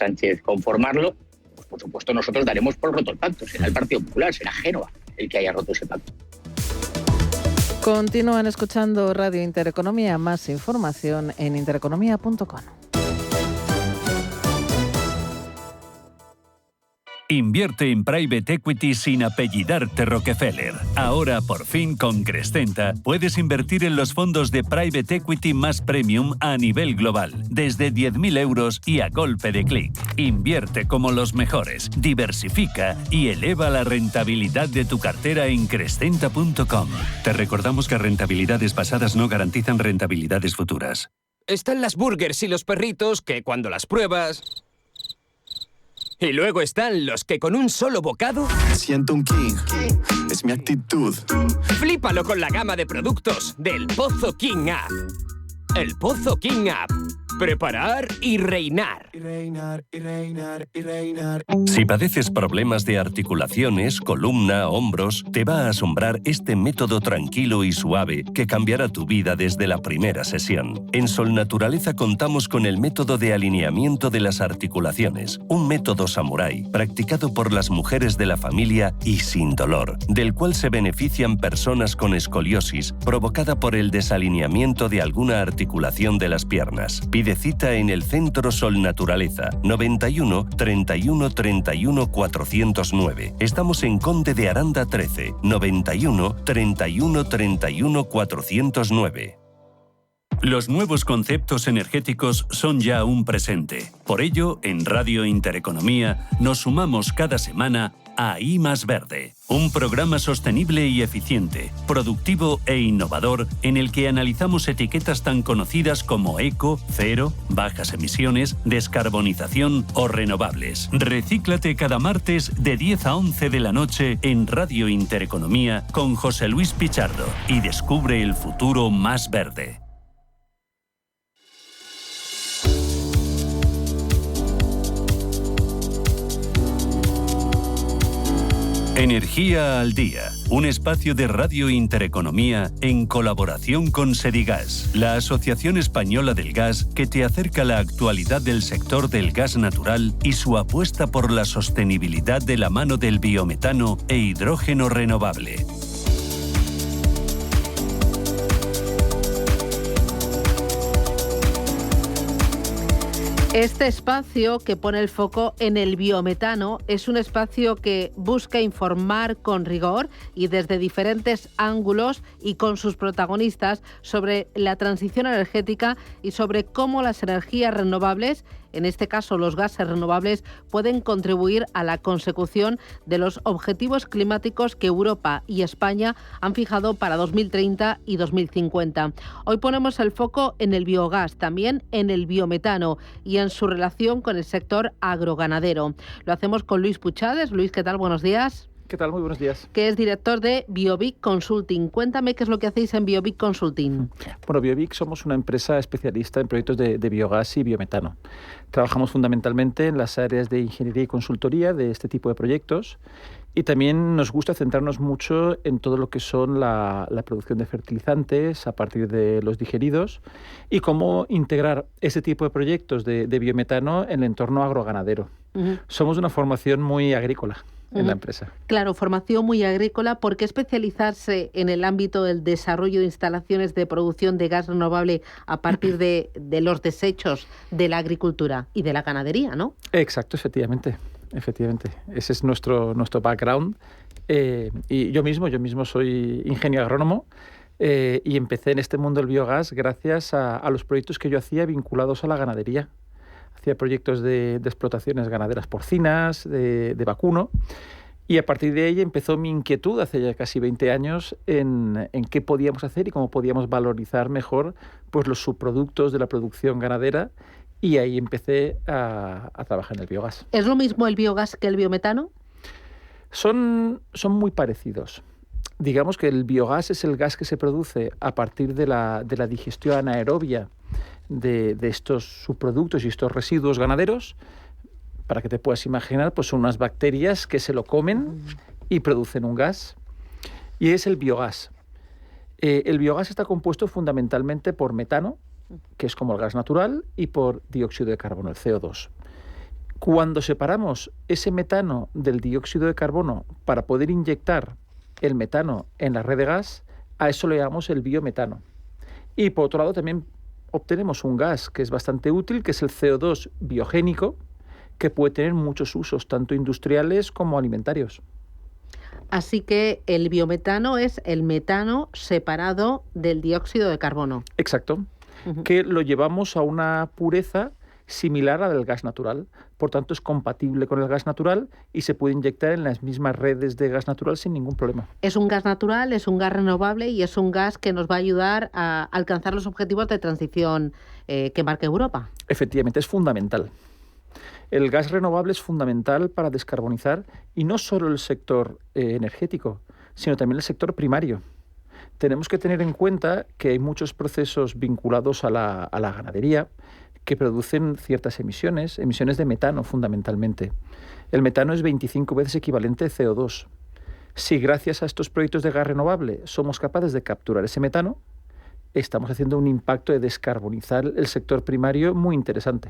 Sánchez conformarlo, pues por supuesto nosotros daremos por roto el pacto. Será el Partido Popular, será Génova el que haya roto ese pacto. Continúan escuchando Radio Intereconomía. Más información en intereconomía.com. Invierte en Private Equity sin apellidarte Rockefeller. Ahora, por fin, con Crescenta, puedes invertir en los fondos de Private Equity más premium a nivel global, desde 10.000 euros y a golpe de clic. Invierte como los mejores, diversifica y eleva la rentabilidad de tu cartera en Crescenta.com. Te recordamos que rentabilidades pasadas no garantizan rentabilidades futuras. Están las burgers y los perritos que cuando las pruebas... Y luego están los que con un solo bocado... Siento un king, es mi actitud. Flípalo con la gama de productos del Pozo King App. El Pozo King App. Preparar y reinar. Si padeces problemas de articulaciones, columna, hombros, te va a asombrar este método tranquilo y suave que cambiará tu vida desde la primera sesión. En Sol Naturaleza contamos con el método de alineamiento de las articulaciones, un método samurái practicado por las mujeres de la familia y sin dolor, del cual se benefician personas con escoliosis provocada por el desalineamiento de alguna articulación de las piernas. Pide cita en el Centro Sol Naturaleza, 91 31 31 409. Estamos en Conde de Aranda 13, 91 31 31 409. Los nuevos conceptos energéticos son ya un presente. Por ello, en Radio Intereconomía nos sumamos cada semana a I Más Verde, un programa sostenible y eficiente, productivo e innovador en el que analizamos etiquetas tan conocidas como eco, cero, bajas emisiones, descarbonización o renovables. Recíclate cada martes de 10 a 11 de la noche en Radio Intereconomía con José Luis Pichardo y descubre el futuro más verde. Energía al Día, un espacio de Radio Intereconomía en colaboración con Serigas, la Asociación Española del Gas que te acerca la actualidad del sector del gas natural y su apuesta por la sostenibilidad de la mano del biometano e hidrógeno renovable. Este espacio que pone el foco en el biometano es un espacio que busca informar con rigor y desde diferentes ángulos y con sus protagonistas sobre la transición energética y sobre cómo las energías renovables, en este caso los gases renovables, pueden contribuir a la consecución de los objetivos climáticos que Europa y España han fijado para 2030 y 2050. Hoy ponemos el foco en el biogás, también en el biometano y en su relación con el sector agroganadero. Lo hacemos con Luis Puchades. Luis, ¿qué tal? Buenos días. ¿Qué tal? Muy buenos días. Que es director de Biovic Consulting. Cuéntame qué es lo que hacéis en Biovic Consulting. Bueno, Biovic somos una empresa especialista en proyectos de biogás y biometano. Trabajamos fundamentalmente en las áreas de ingeniería y consultoría de este tipo de proyectos y también nos gusta centrarnos mucho en todo lo que son la producción de fertilizantes a partir de los digeridos y cómo integrar ese tipo de proyectos de biometano en el entorno agroganadero. Somos una formación muy agrícola en la empresa. Claro, formación muy agrícola. ¿Por qué especializarse en el ámbito del desarrollo de instalaciones de producción de gas renovable a partir de los desechos de la agricultura y de la ganadería, no? Exacto, efectivamente. Ese es nuestro background. Y yo mismo soy ingeniero agrónomo y empecé en este mundo del biogás gracias a los proyectos que yo hacía vinculados a la ganadería. Hacía proyectos de explotaciones ganaderas porcinas, de vacuno, y a partir de ahí empezó mi inquietud hace ya casi 20 años en qué podíamos hacer y cómo podíamos valorizar mejor pues, los subproductos de la producción ganadera, y ahí empecé a trabajar en el biogás. ¿Es lo mismo el biogás que el biometano? Son muy parecidos. Digamos que el biogás es el gas que se produce a partir de la digestión anaerobia de estos subproductos y estos residuos ganaderos. Para que te puedas imaginar, pues son unas bacterias que se lo comen y producen un gas. Y es el biogás. El biogás está compuesto fundamentalmente por metano, que es como el gas natural, y por dióxido de carbono, el CO2. Cuando separamos ese metano del dióxido de carbono para poder inyectar el metano en la red de gas, a eso le llamamos el biometano. Y por otro lado también obtenemos un gas que es bastante útil, que es el CO2 biogénico, que puede tener muchos usos, tanto industriales como alimentarios. Así que el biometano es el metano separado del dióxido de carbono. Exacto, que lo llevamos a una pureza similar a la del gas natural. Por tanto, es compatible con el gas natural y se puede inyectar en las mismas redes de gas natural sin ningún problema. Es un gas natural, es un gas renovable y es un gas que nos va a ayudar a alcanzar los objetivos de transición que marca Europa. Efectivamente, es fundamental. El gas renovable es fundamental para descarbonizar, y no solo el sector energético, sino también el sector primario. Tenemos que tener en cuenta que hay muchos procesos vinculados a la ganadería que producen ciertas emisiones de metano fundamentalmente. El metano es 25 veces equivalente a CO2. Si gracias a estos proyectos de gas renovable somos capaces de capturar ese metano, estamos haciendo un impacto de descarbonizar el sector primario muy interesante.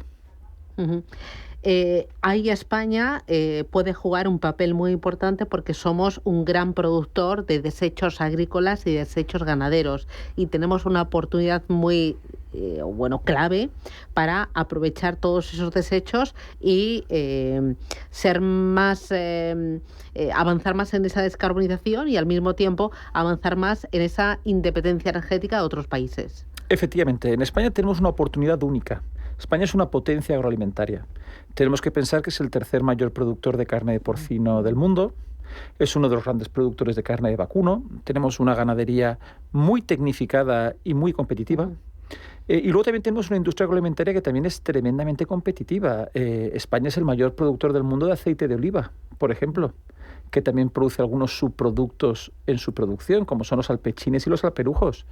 Ahí España puede jugar un papel muy importante porque somos un gran productor de desechos agrícolas y desechos ganaderos y tenemos una oportunidad muy clave para aprovechar todos esos desechos y ser más avanzar más en esa descarbonización y al mismo tiempo avanzar más en esa independencia energética de otros países. Efectivamente, en España tenemos una oportunidad única. España es una potencia agroalimentaria. Tenemos que pensar que es el tercer mayor productor de carne de porcino del mundo. Es uno de los grandes productores de carne de vacuno. Tenemos una ganadería muy tecnificada y muy competitiva. Y luego también tenemos una industria agroalimentaria que también es tremendamente competitiva. España es el mayor productor del mundo de aceite de oliva, por ejemplo, que también produce algunos subproductos en su producción, como son los alpechines y los alperujos.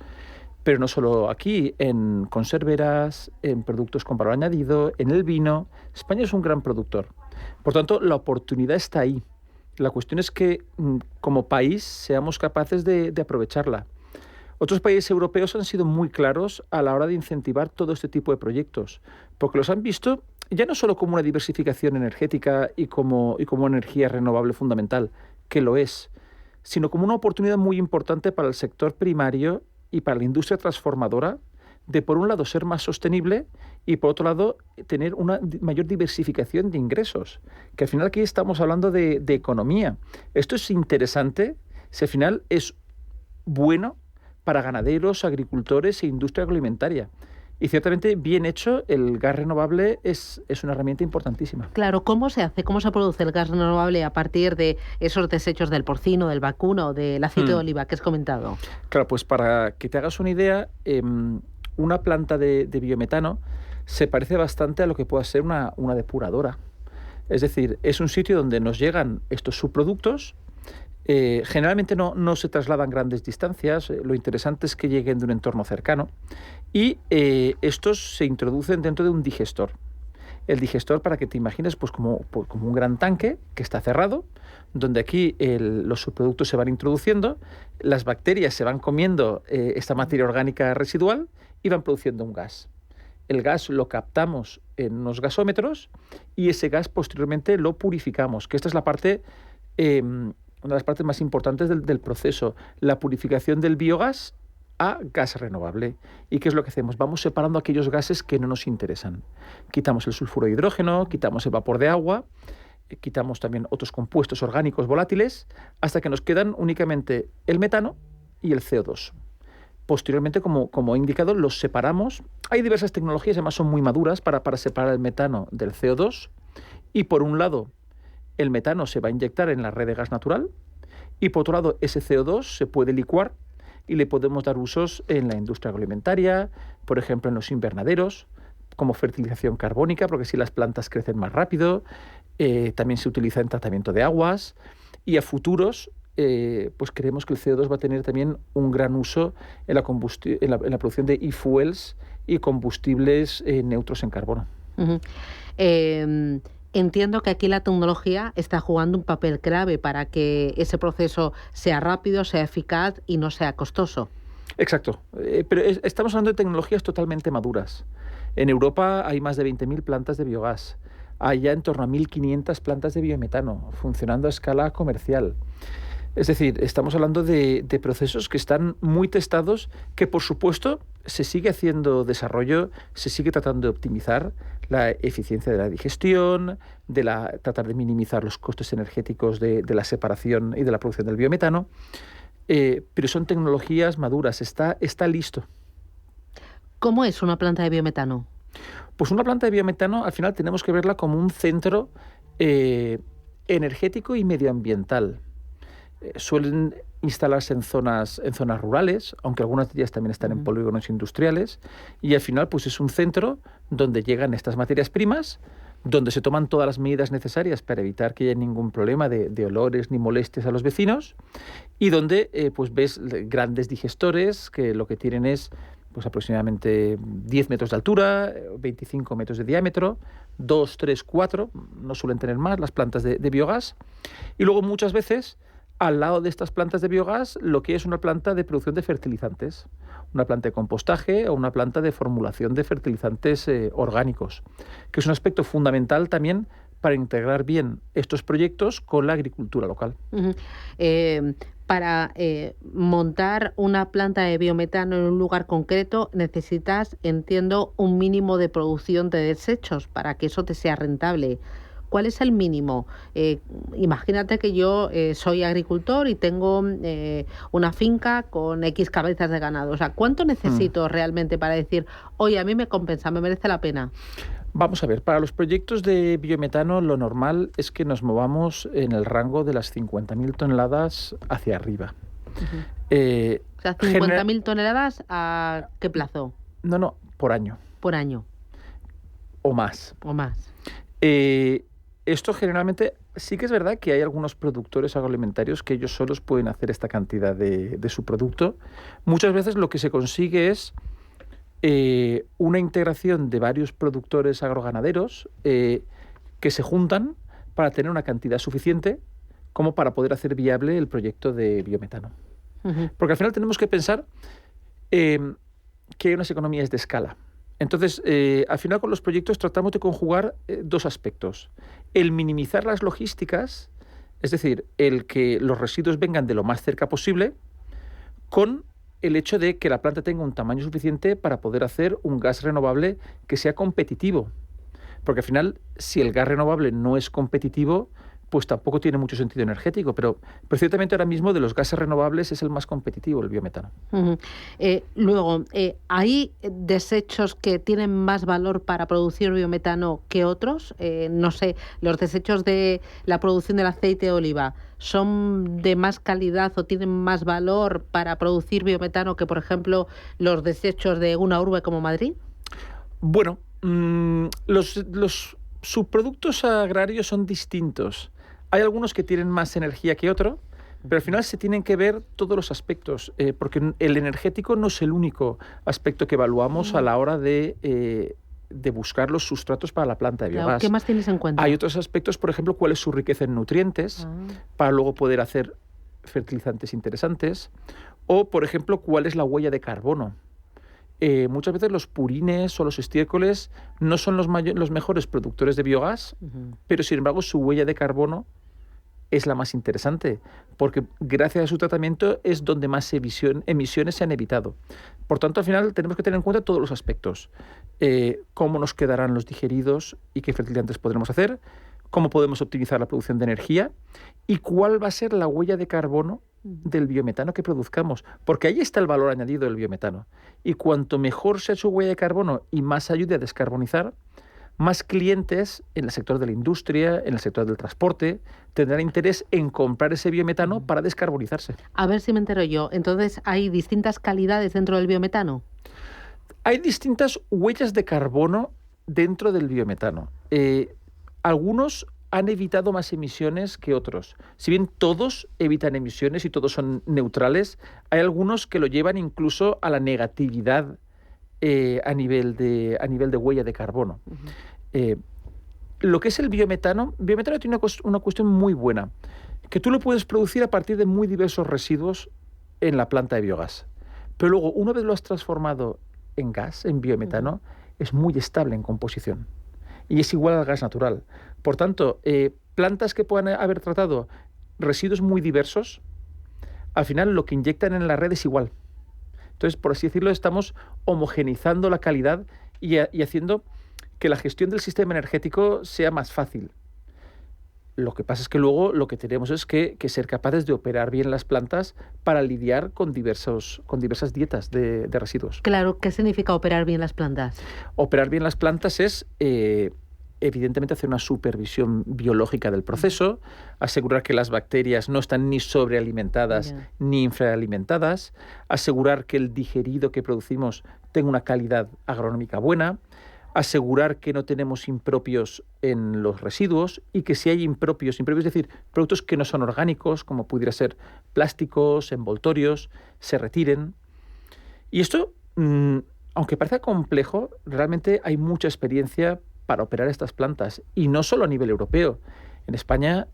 Pero no solo aquí, en conserveras, en productos con valor añadido, en el vino. España es un gran productor. Por tanto, la oportunidad está ahí. La cuestión es que, como país, seamos capaces de aprovecharla. Otros países europeos han sido muy claros a la hora de incentivar todo este tipo de proyectos, porque los han visto ya no solo como una diversificación energética y como energía renovable fundamental, que lo es, sino como una oportunidad muy importante para el sector primario y para la industria transformadora de, por un lado, ser más sostenible y, por otro lado, tener una mayor diversificación de ingresos. Que al final aquí estamos hablando de economía. Esto es interesante, si al final es bueno para ganaderos, agricultores e industria agroalimentaria. Y ciertamente, bien hecho, el gas renovable es una herramienta importantísima. Claro, ¿cómo se hace? ¿Cómo se produce el gas renovable a partir de esos desechos del porcino, del vacuno, del aceite de oliva que has comentado? Claro, pues para que te hagas una idea, una planta de biometano se parece bastante a lo que pueda ser una depuradora. Es decir, es un sitio donde nos llegan estos subproductos. Generalmente no se trasladan grandes distancias, lo interesante es que lleguen de un entorno cercano y estos se introducen dentro de un digestor. El digestor, para que te imagines, pues como un gran tanque que está cerrado, donde aquí los subproductos se van introduciendo, las bacterias se van comiendo esta materia orgánica residual y van produciendo un gas. El gas lo captamos en unos gasómetros y ese gas posteriormente lo purificamos, que esta es la parte... una de las partes más importantes del proceso, la purificación del biogás a gas renovable. ¿Y qué es lo que hacemos? Vamos separando aquellos gases que no nos interesan. Quitamos el sulfuro de hidrógeno, quitamos el vapor de agua, quitamos también otros compuestos orgánicos volátiles, hasta que nos quedan únicamente el metano y el CO2. Posteriormente, como he indicado, los separamos. Hay diversas tecnologías, además son muy maduras para separar el metano del CO2. Y por un lado, el metano se va a inyectar en la red de gas natural y, por otro lado, ese CO2 se puede licuar y le podemos dar usos en la industria agroalimentaria, por ejemplo, en los invernaderos, como fertilización carbónica, porque así las plantas crecen más rápido. También se utiliza en tratamiento de aguas y a futuros pues creemos que el CO2 va a tener también un gran uso en la producción de e-fuels y combustibles neutros en carbono. Entiendo que aquí la tecnología está jugando un papel clave para que ese proceso sea rápido, sea eficaz y no sea costoso. Exacto, pero estamos hablando de tecnologías totalmente maduras. En Europa hay más de 20.000 plantas de biogás. hay ya en torno a 1.500 plantas de biometano funcionando a escala comercial. Es decir, estamos hablando de procesos que están muy testados, que por supuesto se sigue haciendo desarrollo, se sigue tratando de optimizar la eficiencia de la digestión, tratar de minimizar los costes energéticos de la separación y de la producción del biometano, pero son tecnologías maduras, está listo. ¿Cómo es una planta de biometano? Pues una planta de biometano al final tenemos que verla como un centro energético y medioambiental. Suelen instalarse en zonas rurales, aunque algunas de ellas también están en polígonos industriales, y al final pues es un centro donde llegan estas materias primas, donde se toman todas las medidas necesarias para evitar que haya ningún problema de olores ni molestias a los vecinos, y donde pues ves grandes digestores que lo que tienen es pues aproximadamente 10 metros de altura, 25 metros de diámetro, 2, 3, 4, no suelen tener más las plantas de biogás, y luego muchas veces al lado de estas plantas de biogás, lo que es una planta de producción de fertilizantes, una planta de compostaje o una planta de formulación de fertilizantes orgánicos, que es un aspecto fundamental también para integrar bien estos proyectos con la agricultura local. Para montar una planta de biometano en un lugar concreto necesitas, entiendo, un mínimo de producción de desechos para que eso te sea rentable. ¿Cuál es el mínimo? Imagínate que yo soy agricultor y tengo una finca con X cabezas de ganado. O sea, ¿cuánto necesito realmente para decir, oye, a mí me compensa, me merece la pena? Vamos a ver, para los proyectos de biometano lo normal es que nos movamos en el rango de las 50.000 toneladas hacia arriba. O sea, 50.000 toneladas, ¿a qué plazo? No, por año. Por año. O más. O más. Esto generalmente sí que es verdad que hay algunos productores agroalimentarios que ellos solos pueden hacer esta cantidad de su producto. Muchas veces lo que se consigue es una integración de varios productores agroganaderos que se juntan para tener una cantidad suficiente como para poder hacer viable el proyecto de biometano. Porque al final tenemos que pensar que hay unas economías de escala. Entonces, al final con los proyectos tratamos de conjugar dos aspectos. El minimizar las logísticas, es decir, el que los residuos vengan de lo más cerca posible, con el hecho de que la planta tenga un tamaño suficiente para poder hacer un gas renovable que sea competitivo. Porque al final, si el gas renovable no es competitivo, pues tampoco tiene mucho sentido energético, pero ciertamente ahora mismo de los gases renovables es el más competitivo, el biometano. Luego, ¿hay desechos que tienen más valor para producir biometano que otros? No sé, los desechos de la producción del aceite de oliva, ¿son de más calidad o tienen más valor para producir biometano que, por ejemplo, los desechos de una urbe como Madrid? Bueno, los subproductos agrarios son distintos. Hay algunos que tienen más energía que otros, pero al final se tienen que ver todos los aspectos, porque el energético no es el único aspecto que evaluamos a la hora de buscar los sustratos para la planta de biogás. ¿Qué más tienes en cuenta? Hay otros aspectos, por ejemplo, cuál es su riqueza en nutrientes, para luego poder hacer fertilizantes interesantes, o, por ejemplo, cuál es la huella de carbono. Muchas veces los purines o los estiércoles no son los mejores productores de biogás, pero sin embargo su huella de carbono es la más interesante, porque gracias a su tratamiento es donde más emisiones se han evitado. Por tanto, al final tenemos que tener en cuenta todos los aspectos. Cómo nos quedarán los digeridos y qué fertilizantes podremos hacer, cómo podemos optimizar la producción de energía y cuál va a ser la huella de carbono del biometano que produzcamos, porque ahí está el valor añadido del biometano. Y cuanto mejor sea su huella de carbono y más ayude a descarbonizar, más clientes en el sector de la industria, en el sector del transporte, tendrán interés en comprar ese biometano para descarbonizarse. A ver si me entero yo. Entonces, ¿hay distintas calidades dentro del biometano? Hay distintas huellas de carbono dentro del biometano. Algunos han evitado más emisiones que otros. Si bien todos evitan emisiones y todos son neutrales, hay algunos que lo llevan incluso a la negatividad a nivel de huella de carbono. Lo que es el biometano tiene una cuestión muy buena, que tú lo puedes producir a partir de muy diversos residuos en la planta de biogás. Pero luego, una vez lo has transformado en gas, en biometano, es muy estable en composición. y es igual al gas natural. Por tanto, plantas que puedan haber tratado residuos muy diversos, al final lo que inyectan en la red es igual. Entonces, por así decirlo, estamos homogeneizando la calidad y haciendo que la gestión del sistema energético sea más fácil. Lo que pasa es que luego lo que tenemos es que ser capaces de operar bien las plantas para lidiar con diversas dietas de residuos. Claro, ¿qué significa operar bien las plantas? Operar bien las plantas es, evidentemente, hacer una supervisión biológica del proceso, asegurar que las bacterias no están ni sobrealimentadas ni infraalimentadas, asegurar que el digerido que producimos tenga una calidad agronómica buena, asegurar que no tenemos impropios en los residuos y que si hay impropios, es decir, productos que no son orgánicos, como pudiera ser plásticos, envoltorios, se retiren. Y esto, aunque parezca complejo, realmente hay mucha experiencia para operar estas plantas, y no solo a nivel europeo. En España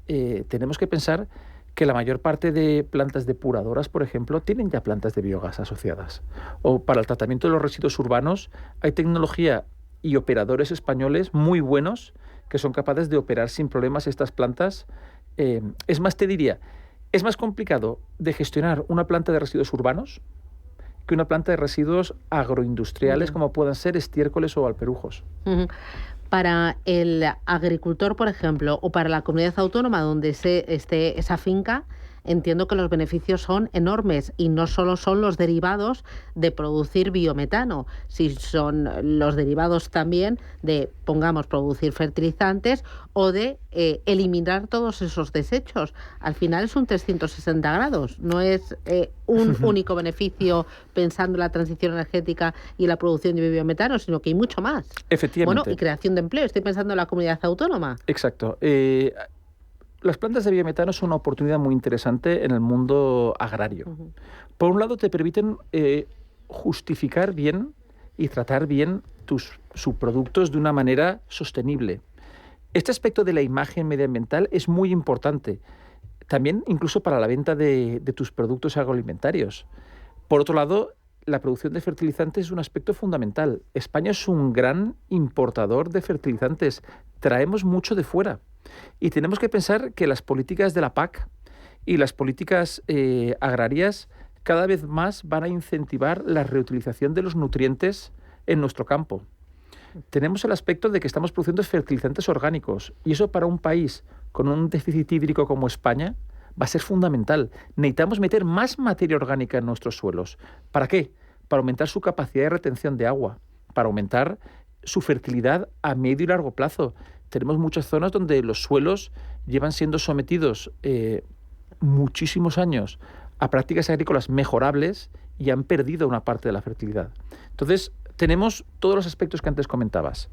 tenemos que pensar que la mayor parte de plantas depuradoras, por ejemplo, tienen ya plantas de biogás asociadas. O para el tratamiento de los residuos urbanos hay tecnología y operadores españoles muy buenos que son capaces de operar sin problemas estas plantas. Es más, te diría, es más complicado de gestionar una planta de residuos urbanos que una planta de residuos agroindustriales, como puedan ser estiércoles o alperujos. Para el agricultor, por ejemplo, o para la comunidad autónoma donde esté esa finca, entiendo que los beneficios son enormes y no solo son los derivados de producir biometano, si son los derivados también de, pongamos, producir fertilizantes o de eliminar todos esos desechos. Al final es un 360 grados, no es un único beneficio pensando en la transición energética y la producción de biometano, sino que hay mucho más. Efectivamente. Bueno, y creación de empleo, estoy pensando en la comunidad autónoma. Exacto. Las plantas de biometano son una oportunidad muy interesante en el mundo agrario. Por un lado, te permiten justificar bien y tratar bien tus subproductos de una manera sostenible. Este aspecto de la imagen medioambiental es muy importante, también incluso para la venta de tus productos agroalimentarios. Por otro lado, la producción de fertilizantes es un aspecto fundamental. España es un gran importador de fertilizantes. Traemos mucho de fuera. Y tenemos que pensar que las políticas de la PAC y las políticas agrarias cada vez más van a incentivar la reutilización de los nutrientes en nuestro campo. Tenemos el aspecto de que estamos produciendo fertilizantes orgánicos, y eso para un país con un déficit hídrico como España va a ser fundamental. Necesitamos meter más materia orgánica en nuestros suelos. ¿Para qué? Para aumentar su capacidad de retención de agua, para aumentar su fertilidad a medio y largo plazo. Tenemos muchas zonas donde los suelos llevan siendo sometidos muchísimos años a prácticas agrícolas mejorables y han perdido una parte de la fertilidad. Entonces, tenemos todos los aspectos que antes comentabas.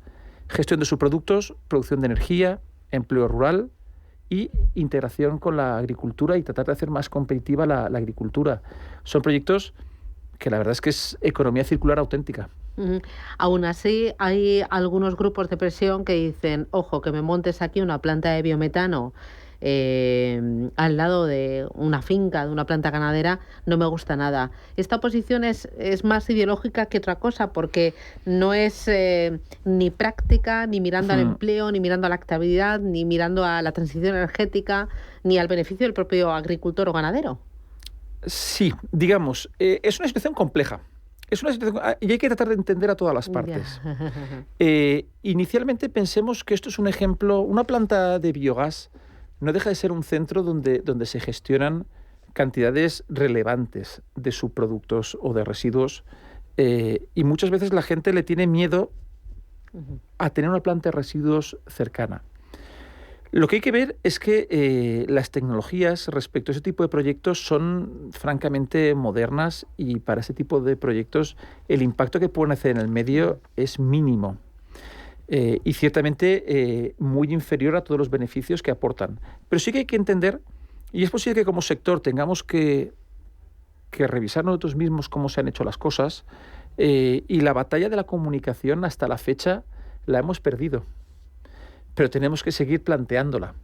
Gestión de subproductos, producción de energía, empleo rural y integración con la agricultura y tratar de hacer más competitiva la agricultura. Son proyectos que la verdad es que es economía circular auténtica. Aún así, hay algunos grupos de presión que dicen, ojo, que me montes aquí una planta de biometano al lado de una finca, de una planta ganadera, no me gusta nada. Esta oposición es más ideológica que otra cosa, porque no es ni práctica, ni mirando al empleo, ni mirando a la actividad, ni mirando a la transición energética, ni al beneficio del propio agricultor o ganadero. Sí, digamos, es una situación compleja. Es una situación, y hay que tratar de entender a todas las partes. Inicialmente pensemos que esto es un ejemplo, una planta de biogás no deja de ser un centro donde se gestionan cantidades relevantes de subproductos o de residuos, y muchas veces la gente le tiene miedo a tener una planta de residuos cercana. Lo que hay que ver es que las tecnologías respecto a ese tipo de proyectos son francamente modernas, y para ese tipo de proyectos el impacto que pueden hacer en el medio es mínimo y ciertamente muy inferior a todos los beneficios que aportan. Pero sí que hay que entender, y es posible que como sector tengamos que revisar nosotros mismos cómo se han hecho las cosas, y la batalla de la comunicación hasta la fecha la hemos perdido. Pero tenemos que seguir planteándola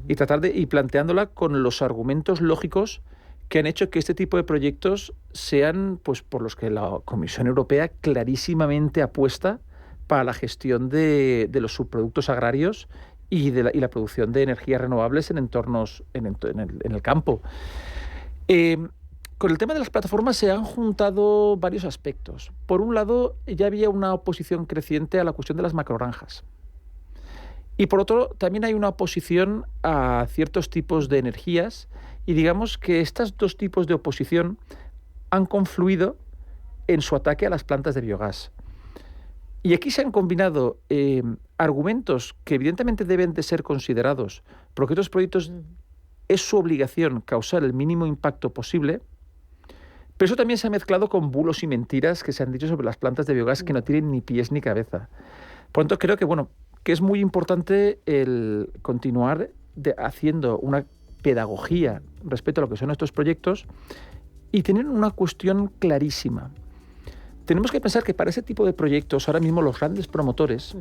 y planteándola con los argumentos lógicos que han hecho que este tipo de proyectos sean, pues, por los que la Comisión Europea clarísimamente apuesta para la gestión de los subproductos agrarios y la producción de energías renovables en entornos en el campo. Con el tema de las plataformas se han juntado varios aspectos. Por un lado, ya había una oposición creciente a la cuestión de las macrogranjas. Y por otro, también hay una oposición a ciertos tipos de energías, y digamos que estos dos tipos de oposición han confluido en su ataque a las plantas de biogás. Y aquí se han combinado argumentos que evidentemente deben de ser considerados, porque estos proyectos es su obligación causar el mínimo impacto posible, pero eso también se ha mezclado con bulos y mentiras que se han dicho sobre las plantas de biogás que no tienen ni pies ni cabeza. Por lo tanto, creo que es muy importante el continuar haciendo una pedagogía respecto a lo que son estos proyectos y tener una cuestión clarísima. Tenemos que pensar que para ese tipo de proyectos, ahora mismo los grandes promotores,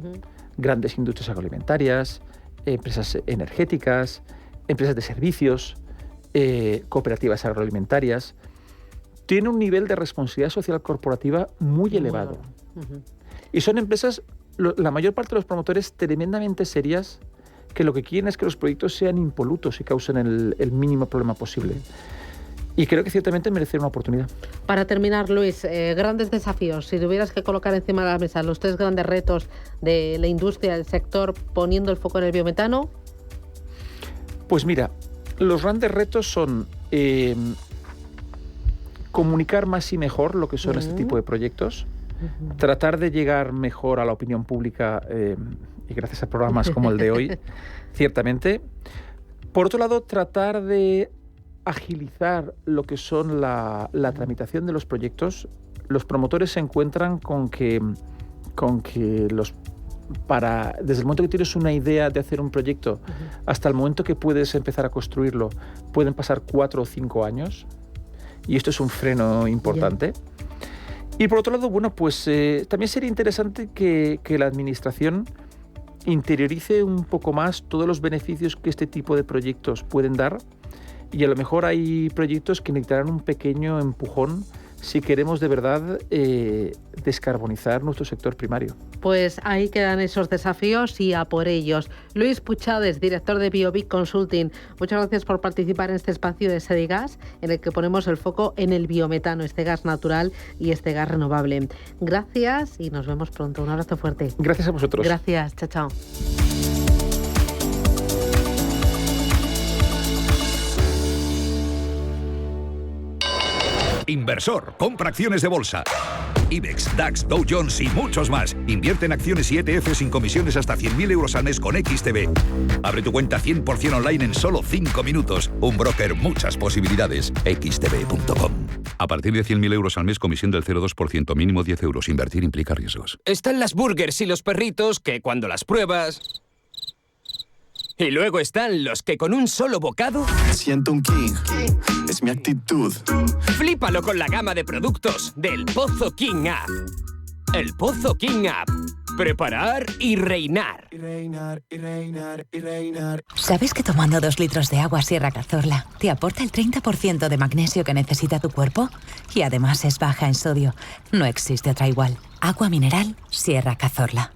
grandes industrias agroalimentarias, empresas energéticas, empresas de servicios, cooperativas agroalimentarias, tienen un nivel de responsabilidad social corporativa muy elevado. Y son empresas, la mayor parte de los promotores, tremendamente serias, que lo que quieren es que los proyectos sean impolutos y causen el mínimo problema posible. Y creo que ciertamente merecen una oportunidad. Para terminar, Luis, grandes desafíos. Si tuvieras que colocar encima de la mesa los 3 grandes retos de la industria, del sector, poniendo el foco en el biometano. Pues mira, los grandes retos son comunicar más y mejor lo que son este tipo de proyectos, tratar de llegar mejor a la opinión pública, y gracias a programas como el de hoy, ciertamente. Por otro lado, tratar de agilizar lo que son la tramitación de los proyectos. Los promotores se encuentran con que desde el momento que tienes una idea de hacer un proyecto hasta el momento que puedes empezar a construirlo, pueden pasar 4 o 5 años, y esto es un freno importante. Y por otro lado, también sería interesante que la administración interiorice un poco más todos los beneficios que este tipo de proyectos pueden dar, y a lo mejor hay proyectos que necesitarán un pequeño empujón si queremos de verdad descarbonizar nuestro sector primario. Pues ahí quedan esos desafíos y a por ellos. Luis Puchades, director de Biovic Consulting, muchas gracias por participar en este espacio de Sedigas, en el que ponemos el foco en el biometano, este gas natural y este gas renovable. Gracias y nos vemos pronto. Un abrazo fuerte. Gracias a vosotros. Gracias. Chao, chao. Inversor, compra acciones de bolsa. IBEX, DAX, Dow Jones y muchos más. Invierte en acciones y ETF sin comisiones hasta 100.000 euros al mes con XTB. Abre tu cuenta 100% online en solo 5 minutos. Un broker, muchas posibilidades. XTB.com. A partir de 100.000 euros al mes, comisión del 0,2%, mínimo 10 euros. Invertir implica riesgos. Están las burgers y los perritos que cuando las pruebas... Y luego están los que con un solo bocado... Siento un king, es mi actitud. Flípalo con la gama de productos del Pozo King App. El Pozo King App. Preparar y reinar. ¿Sabes que tomando 2 litros de agua Sierra Cazorla te aporta el 30% de magnesio que necesita tu cuerpo? Y además es baja en sodio. No existe otra igual. Agua mineral Sierra Cazorla.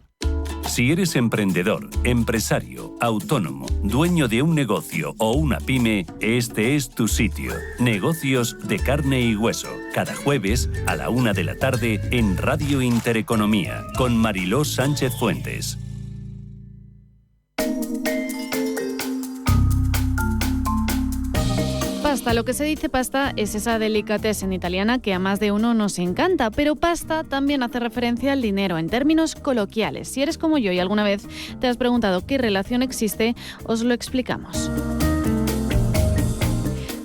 Si eres emprendedor, empresario, autónomo, dueño de un negocio o una pyme, este es tu sitio. Negocios de carne y hueso. Cada jueves a la 1 de la tarde en Radio Intereconomía con Mariló Sánchez Fuentes. Pasta, lo que se dice pasta es esa delicatessen italiana que a más de uno nos encanta, pero pasta también hace referencia al dinero en términos coloquiales. Si eres como yo y alguna vez te has preguntado qué relación existe, os lo explicamos.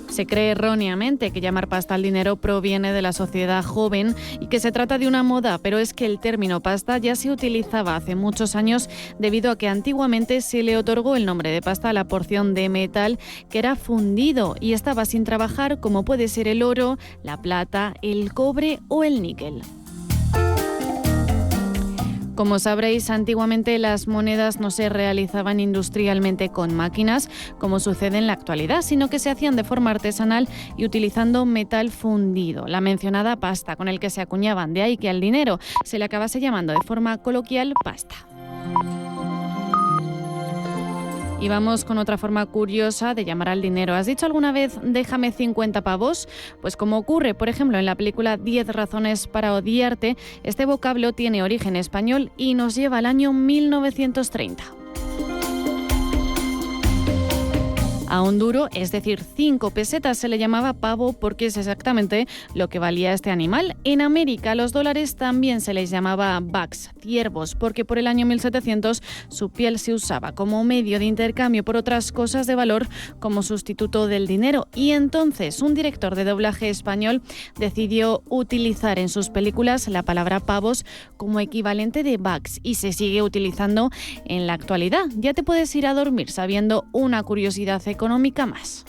Se cree erróneamente que llamar pasta al dinero proviene de la sociedad joven y que se trata de una moda, pero es que el término pasta ya se utilizaba hace muchos años debido a que antiguamente se le otorgó el nombre de pasta a la porción de metal que era fundido y estaba sin trabajar, como puede ser el oro, la plata, el cobre o el níquel. Como sabréis, antiguamente las monedas no se realizaban industrialmente con máquinas, como sucede en la actualidad, sino que se hacían de forma artesanal y utilizando metal fundido, la mencionada pasta con el que se acuñaban. De ahí que al dinero se le acabase llamando de forma coloquial pasta. Y vamos con otra forma curiosa de llamar al dinero. ¿Has dicho alguna vez déjame 50 pavos? Pues como ocurre, por ejemplo, en la película 10 razones para odiarte, este vocablo tiene origen español y nos lleva al año 1930. A un duro, es decir, 5 pesetas, se le llamaba pavo porque es exactamente lo que valía este animal. En América, a los dólares también se les llamaba bucks, ciervos, porque por el año 1700 su piel se usaba como medio de intercambio por otras cosas de valor como sustituto del dinero. Y entonces un director de doblaje español decidió utilizar en sus películas la palabra pavos como equivalente de bucks y se sigue utilizando en la actualidad. Ya te puedes ir a dormir sabiendo una curiosidad económica más.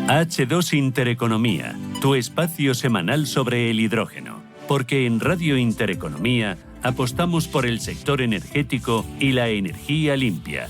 H2 Intereconomía, tu espacio semanal sobre el hidrógeno. Porque en Radio Intereconomía apostamos por el sector energético y la energía limpia.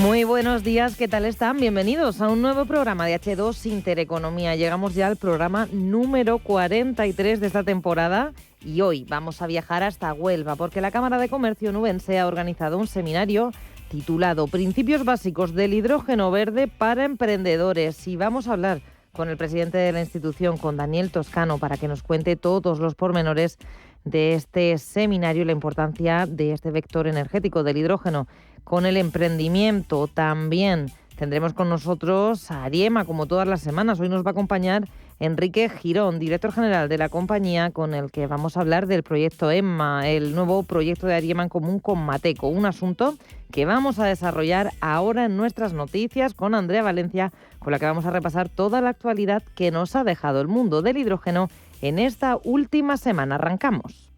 Muy buenos días, ¿qué tal están? Bienvenidos a un nuevo programa de H2 Intereconomía. Llegamos ya al programa número 43 de esta temporada y hoy vamos a viajar hasta Huelva porque la Cámara de Comercio nubense ha organizado un seminario titulado Principios básicos del hidrógeno verde para emprendedores y vamos a hablar con el presidente de la institución, con Daniel Toscano, para que nos cuente todos los pormenores de este seminario y la importancia de este vector energético del hidrógeno con el emprendimiento. También tendremos con nosotros a Ariema, como todas las semanas. Hoy nos va a acompañar Enrique Girón, director general de la compañía, con el que vamos a hablar del proyecto EMMA, el nuevo proyecto de Ariema en común con Mateco, un asunto que vamos a desarrollar ahora en nuestras noticias con Andrea Valencia, con la que vamos a repasar toda la actualidad que nos ha dejado el mundo del hidrógeno en esta última semana. Arrancamos.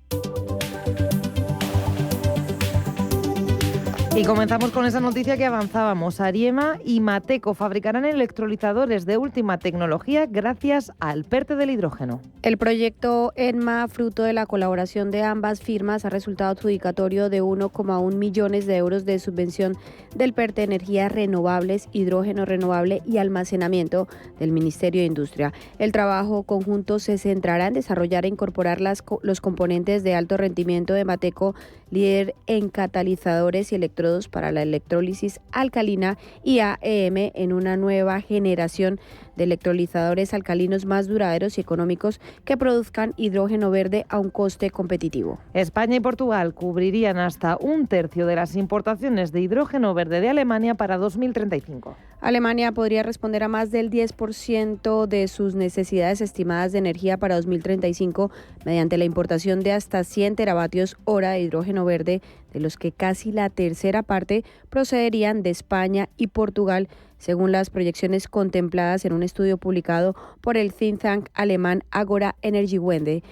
Y comenzamos con esa noticia que avanzábamos. Ariema y Mateco fabricarán electrolizadores de última tecnología gracias al PERTE del hidrógeno. El proyecto ENMA, fruto de la colaboración de ambas firmas, ha resultado adjudicatorio de 1,1 millones de euros de subvención del PERTE Energías Renovables, Hidrógeno Renovable y Almacenamiento del Ministerio de Industria. El trabajo conjunto se centrará en desarrollar e incorporar los componentes de alto rendimiento de Mateco, líder en catalizadores y electrodos para la electrólisis alcalina, y AEM en una nueva generación de electrolizadores alcalinos más duraderos y económicos que produzcan hidrógeno verde a un coste competitivo. España y Portugal cubrirían hasta un tercio de las importaciones de hidrógeno verde de Alemania para 2035. Alemania podría responder a más del 10% de sus necesidades estimadas de energía para 2035 mediante la importación de hasta 100 teravatios hora de hidrógeno verde, de los que casi la tercera parte procederían de España y Portugal, según las proyecciones contempladas en un estudio publicado por el think tank alemán Agora Energiewende.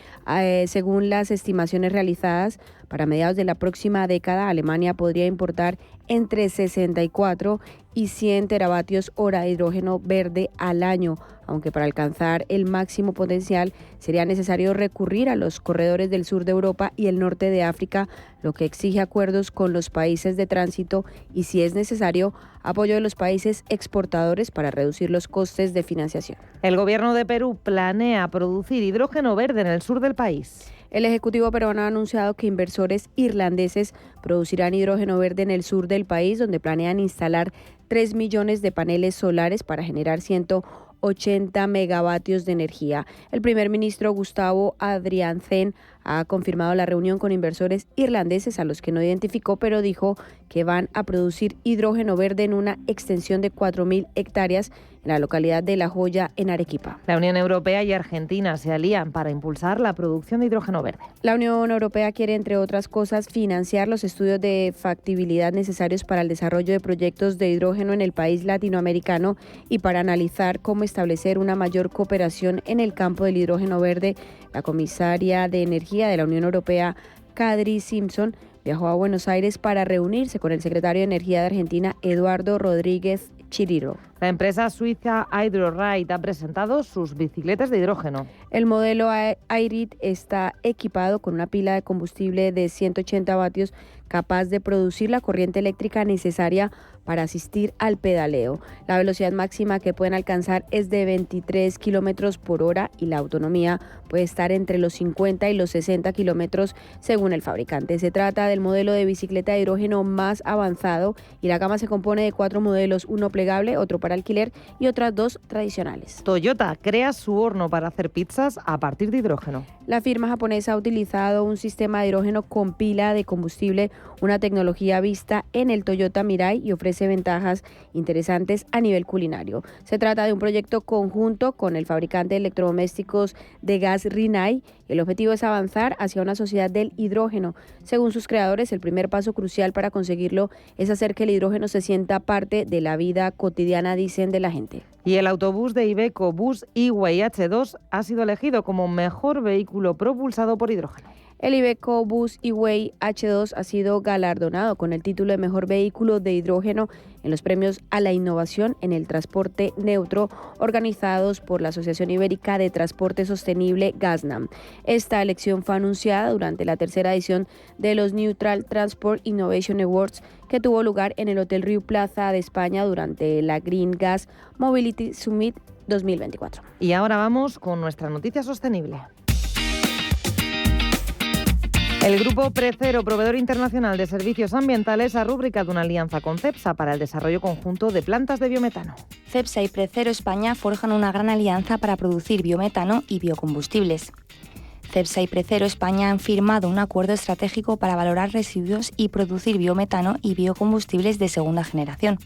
Según las estimaciones realizadas, para mediados de la próxima década, Alemania podría importar entre 64 y 100 teravatios hora de hidrógeno verde al año, aunque para alcanzar el máximo potencial sería necesario recurrir a los corredores del sur de Europa y el norte de África, lo que exige acuerdos con los países de tránsito y, si es necesario, apoyo de los países exportadores para reducir los costes de financiación. El gobierno de Perú planea producir hidrógeno verde en el sur del país. El Ejecutivo peruano ha anunciado que inversores irlandeses producirán hidrógeno verde en el sur del país, donde planean instalar 3 millones de paneles solares para generar 180 megavatios de energía. El primer ministro Gustavo Adrianzen ha confirmado la reunión con inversores irlandeses a los que no identificó, pero dijo que van a producir hidrógeno verde en una extensión de 4.000 hectáreas en la localidad de La Joya, en Arequipa. La Unión Europea y Argentina se alían para impulsar la producción de hidrógeno verde. La Unión Europea quiere, entre otras cosas, financiar los estudios de factibilidad necesarios para el desarrollo de proyectos de hidrógeno en el país latinoamericano y para analizar cómo establecer una mayor cooperación en el campo del hidrógeno verde. La comisaria de Energía de la Unión Europea, Kadri Simpson, viajó a Buenos Aires para reunirse con el secretario de Energía de Argentina, Eduardo Rodríguez Chiriro. La empresa suiza Hydroride ha presentado sus bicicletas de hidrógeno. El modelo Irid está equipado con una pila de combustible de 180 vatios capaz de producir la corriente eléctrica necesaria para asistir al pedaleo. La velocidad máxima que pueden alcanzar es de 23 kilómetros por hora y la autonomía puede estar entre los 50 y los 60 kilómetros según el fabricante. Se trata del modelo de bicicleta de hidrógeno más avanzado y la gama se compone de 4 modelos, uno plegable, otro para alquiler y otras 2 tradicionales. Toyota crea su horno para hacer pizzas a partir de hidrógeno. La firma japonesa ha utilizado un sistema de hidrógeno con pila de combustible, una tecnología vista en el Toyota Mirai y ofrece ventajas interesantes a nivel culinario. Se trata de un proyecto conjunto con el fabricante de electrodomésticos de gas Rinnai. El objetivo es avanzar hacia una sociedad del hidrógeno. Según sus creadores, el primer paso crucial para conseguirlo es hacer que el hidrógeno se sienta parte de la vida cotidiana, dicen, de la gente. Y el autobús de Iveco Bus E-Way H2 ha sido elegido como mejor vehículo propulsado por hidrógeno. El Iveco Bus E-Way H2 ha sido galardonado con el título de mejor vehículo de hidrógeno en los premios a la innovación en el transporte neutro organizados por la Asociación Ibérica de Transporte Sostenible GASNAM. Esta elección fue anunciada durante la tercera edición de los Neutral Transport Innovation Awards que tuvo lugar en el Hotel Riu Plaza de España durante la Green Gas Mobility Summit 2024. Y ahora vamos con nuestra noticia sostenible. El grupo Precero, proveedor internacional de servicios ambientales, ha rubricado una alianza con Cepsa para el desarrollo conjunto de plantas de biometano. Cepsa y Precero España forjan una gran alianza para producir biometano y biocombustibles. Cepsa y Precero España han firmado un acuerdo estratégico para valorar residuos y producir biometano y biocombustibles de segunda generación.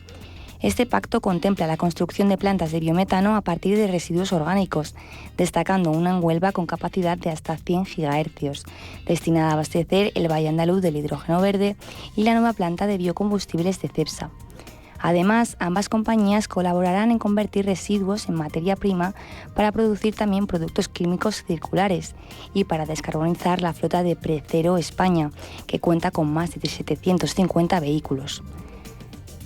Este pacto contempla la construcción de plantas de biometano a partir de residuos orgánicos, destacando una en Huelva con capacidad de hasta 100 GHz, destinada a abastecer el Valle Andaluz del hidrógeno verde y la nueva planta de biocombustibles de Cepsa. Además, ambas compañías colaborarán en convertir residuos en materia prima para producir también productos químicos circulares y para descarbonizar la flota de Precero España, que cuenta con más de 750 vehículos.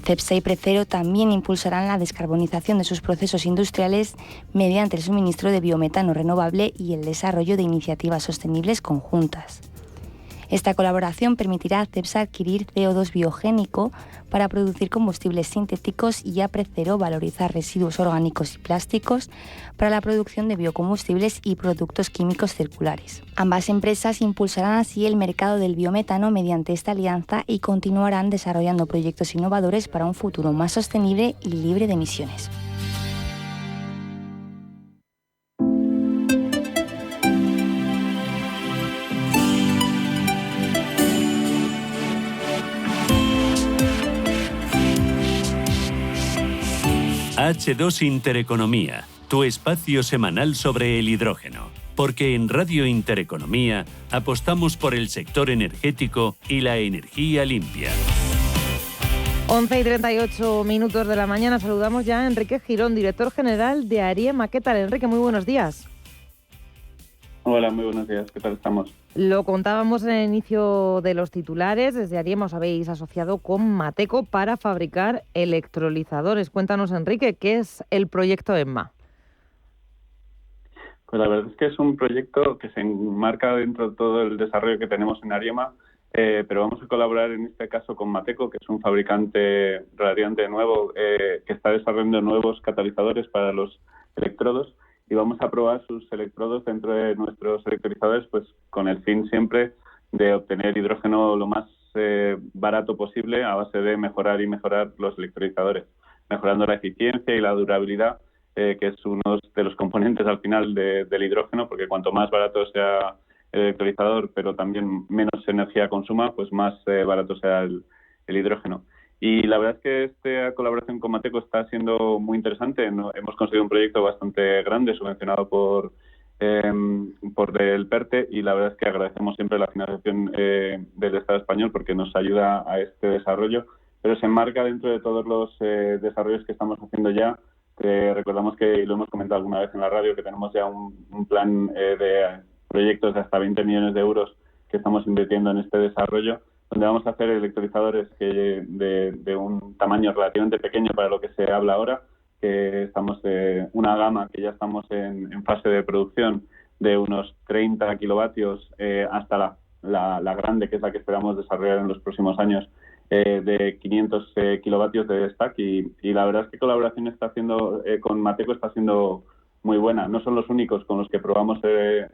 Cepsa y Precero también impulsarán la descarbonización de sus procesos industriales mediante el suministro de biometano renovable y el desarrollo de iniciativas sostenibles conjuntas. Esta colaboración permitirá a Cepsa adquirir CO2 biogénico para producir combustibles sintéticos y a Precero valorizar residuos orgánicos y plásticos para la producción de biocombustibles y productos químicos circulares. Ambas empresas impulsarán así el mercado del biometano mediante esta alianza y continuarán desarrollando proyectos innovadores para un futuro más sostenible y libre de emisiones. H2 Intereconomía, tu espacio semanal sobre el hidrógeno. Porque en Radio Intereconomía apostamos por el sector energético y la energía limpia. 11:38 de la mañana. Saludamos ya a Enrique Girón, director general de Ariema. ¿Qué tal, Enrique? Muy buenos días. Hola, muy buenos días. ¿Qué tal estamos? Lo contábamos en el inicio de los titulares. Desde Ariema os habéis asociado con Mateco para fabricar electrolizadores. Cuéntanos, Enrique, ¿qué es el proyecto EMMA? Pues la verdad es que es un proyecto que se enmarca dentro de todo el desarrollo que tenemos en Ariema, pero vamos a colaborar en este caso con Mateco, que es un fabricante radiante nuevo que está desarrollando nuevos catalizadores para los electrodos. Y vamos a probar sus electrodos dentro de nuestros electrolizadores, pues con el fin siempre de obtener hidrógeno lo más barato posible a base de mejorar los electrolizadores, mejorando la eficiencia y la durabilidad, que es uno de los componentes al final del hidrógeno, porque cuanto más barato sea electrolizador, pero también menos energía consuma, pues más barato sea el hidrógeno. Y la verdad es que esta colaboración con Mateco está siendo muy interesante. Hemos conseguido un proyecto bastante grande, subvencionado por el PERTE, y la verdad es que agradecemos siempre la financiación del Estado español porque nos ayuda a este desarrollo, pero se enmarca dentro de todos los desarrollos que estamos haciendo ya. Recordamos que, y lo hemos comentado alguna vez en la radio, que tenemos ya un plan de proyectos de hasta 20 millones de euros que estamos invirtiendo en este desarrollo, donde vamos a hacer electrolizadores de un tamaño relativamente pequeño para lo que se habla ahora, que estamos una gama que ya estamos en fase de producción de unos 30 kilovatios hasta la grande, que es la que esperamos desarrollar en los próximos años, de 500 kilovatios de stack, y la verdad es que colaboración está haciendo con Mateco está siendo muy buena. No son los únicos con los que probamos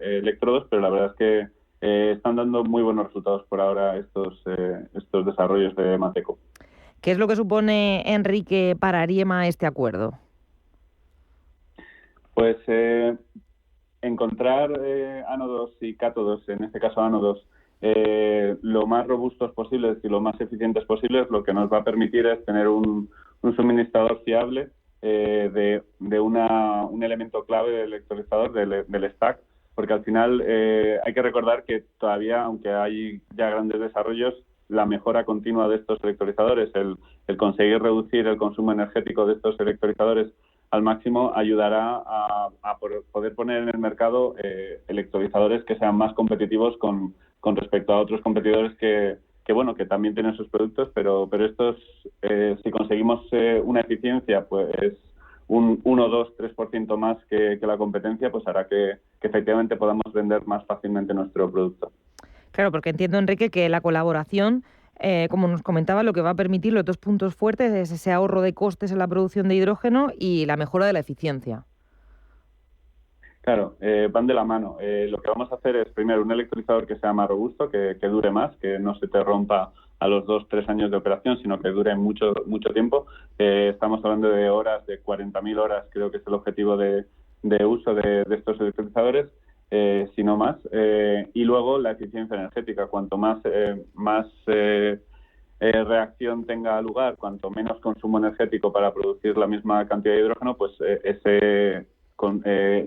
electrodos, pero la verdad es que están dando muy buenos resultados por ahora estos desarrollos de Mateco. ¿Qué es lo que supone, Enrique, para Ariema este acuerdo? Pues encontrar ánodos y cátodos, en este caso ánodos, lo más robustos posibles y lo más eficientes posibles, lo que nos va a permitir es tener un suministrador fiable de un elemento clave del electrolizador, del stack, porque al final hay que recordar que todavía, aunque hay ya grandes desarrollos, la mejora continua de estos electrolizadores, el conseguir reducir el consumo energético de estos electrolizadores al máximo, ayudará a poder poner en el mercado electrolizadores que sean más competitivos con respecto a otros competidores que también tienen sus productos, pero estos, si conseguimos una eficiencia, pues un 1, 2, 3% más que la competencia, pues hará que efectivamente podamos vender más fácilmente nuestro producto. Claro, porque entiendo, Enrique, que la colaboración, como nos comentaba, lo que va a permitir los dos puntos fuertes es ese ahorro de costes en la producción de hidrógeno y la mejora de la eficiencia. Claro, van de la mano. Lo que vamos a hacer es, primero, un electrolizador que sea más robusto, que dure más, que no se te rompa a los 2-3 años de operación, sino que dure mucho tiempo. Estamos hablando de horas, de 40.000 horas, creo que es el objetivo de uso de estos electrolizadores, si no más. Y luego la eficiencia energética. Cuanto más reacción tenga lugar, cuanto menos consumo energético para producir la misma cantidad de hidrógeno, pues ese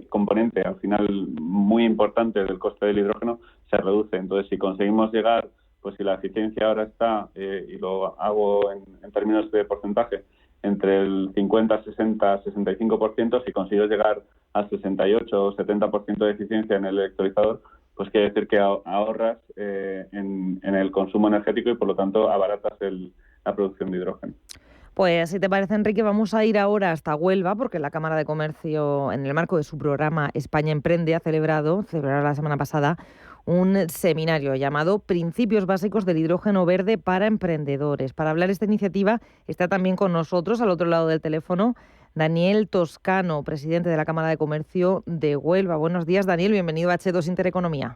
componente al final muy importante del coste del hidrógeno se reduce. Entonces, si conseguimos llegar, pues si la eficiencia ahora está, y lo hago en términos de porcentaje, entre el 50, 60, 65%, si consigues llegar al 68 o 70% de eficiencia en el electrolizador, pues quiere decir que ahorras en el consumo energético y por lo tanto abaratas la producción de hidrógeno. Pues si te parece, Enrique, vamos a ir ahora hasta Huelva, porque la Cámara de Comercio, en el marco de su programa España Emprende, ha celebrado la semana pasada un seminario llamado Principios Básicos del Hidrógeno Verde para Emprendedores. Para hablar de esta iniciativa está también con nosotros, al otro lado del teléfono, Daniel Toscano, presidente de la Cámara de Comercio de Huelva. Buenos días, Daniel, bienvenido a H2 Intereconomía.